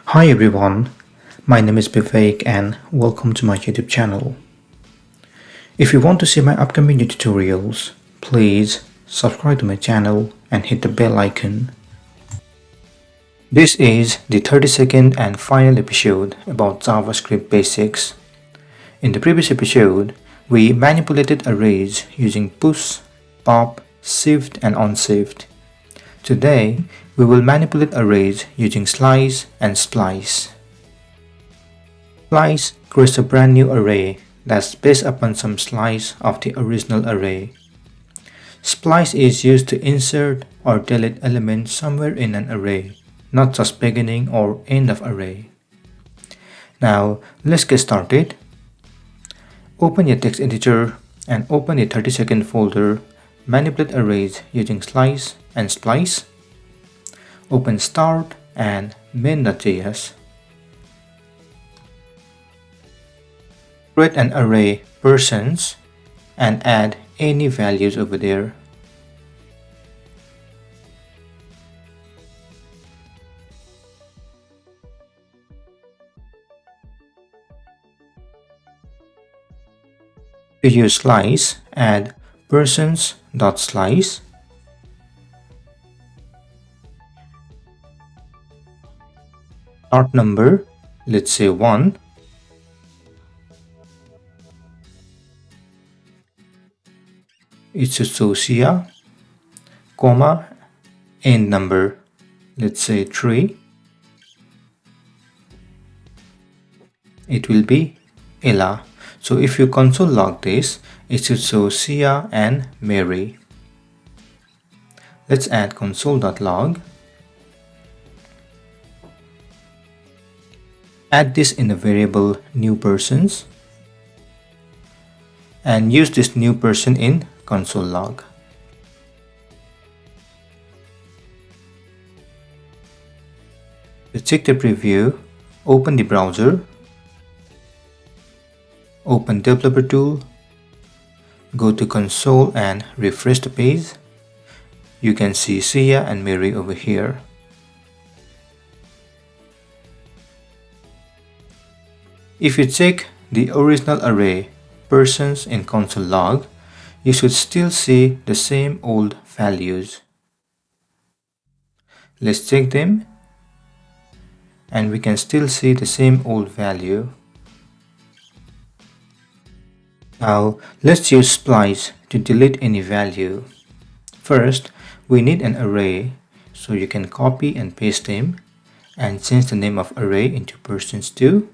Hi everyone, my name is Vivek and welcome to my YouTube channel. If you want to see my upcoming new tutorials, please subscribe to my channel and hit the bell icon. This is the 32nd and final episode about JavaScript basics. In the previous episode, we manipulated arrays using push, pop, shift and onshift. Today, we will manipulate arrays using slice and splice. Splice creates a brand new array that's based upon some slice of the original array. Splice is used to insert or delete elements somewhere in an array, not just beginning or end of array. Now, let's get started. Open your text editor and open the 32nd folder, Manipulate Arrays using Slice and Splice. Open Start and main.js. Create an array persons and add any values over there. To use slice, add persons.slice. Start number, let's say 1. It should show Sia, comma, end number, let's say 3. It will be Ella. So if you console log this, it should show Sia and Mary. Let's add console.log. Add this in the variable new persons and use this new person in console log. To check the preview, open the browser, open developer tool, go to console and refresh the page. You can see Sia and Mary over here. If you check the original array persons in console log, you should still see the same old values. Let's check them and we can still see the same old value. Now let's use splice to delete any value. First, we need an array, so you can copy and paste them and change the name of array into persons too.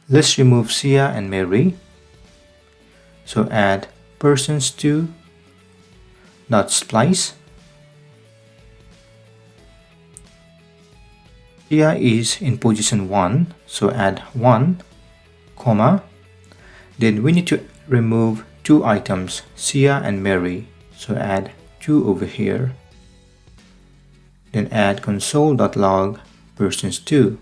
Let's remove Sia and Mary. So add persons2 dot splice. Sia is in position 1, so add 1, comma. Then we need to remove 2 items, Sia and Mary, so add 2 over here. Then add console.log persons2.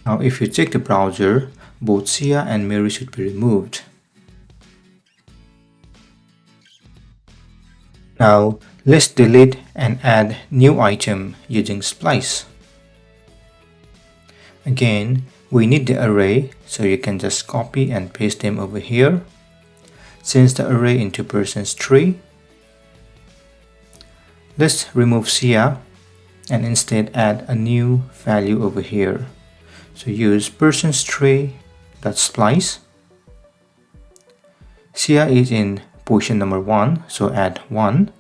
Now if you check the browser, both Sia and Mary should be removed. Now let's delete and add new item using splice. Again, we need the array, so you can just copy and paste them over here. Change the array into persons 3. Let's remove Sia and instead add a new value over here. So use persons3.splice. Sia is in position number 1, so add 1.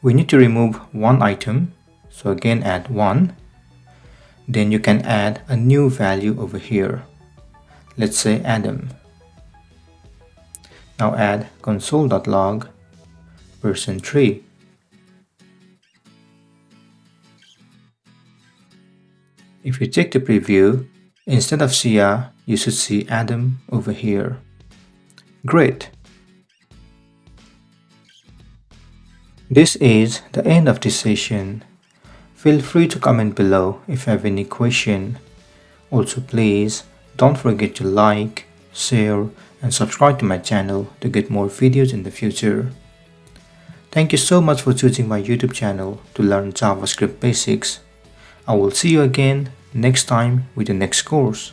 We need to remove 1 item, so again add 1. Then you can add a new value over here. Let's say Adam. Now add console.log person3. If you check the preview, instead of Sia, you should see Adam over here. Great! This is the end of this session. Feel free to comment below if you have any question. Also please don't forget to like, share and subscribe to my channel to get more videos in the future. Thank you so much for choosing my YouTube channel to learn JavaScript basics. I will see you again next time with the next course.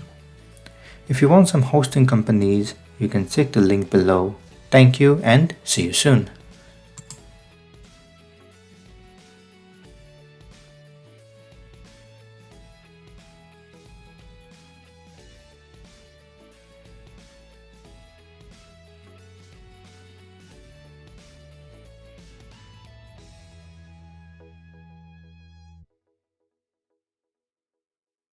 If you want some hosting companies, you can check the link below. Thank you and see you soon.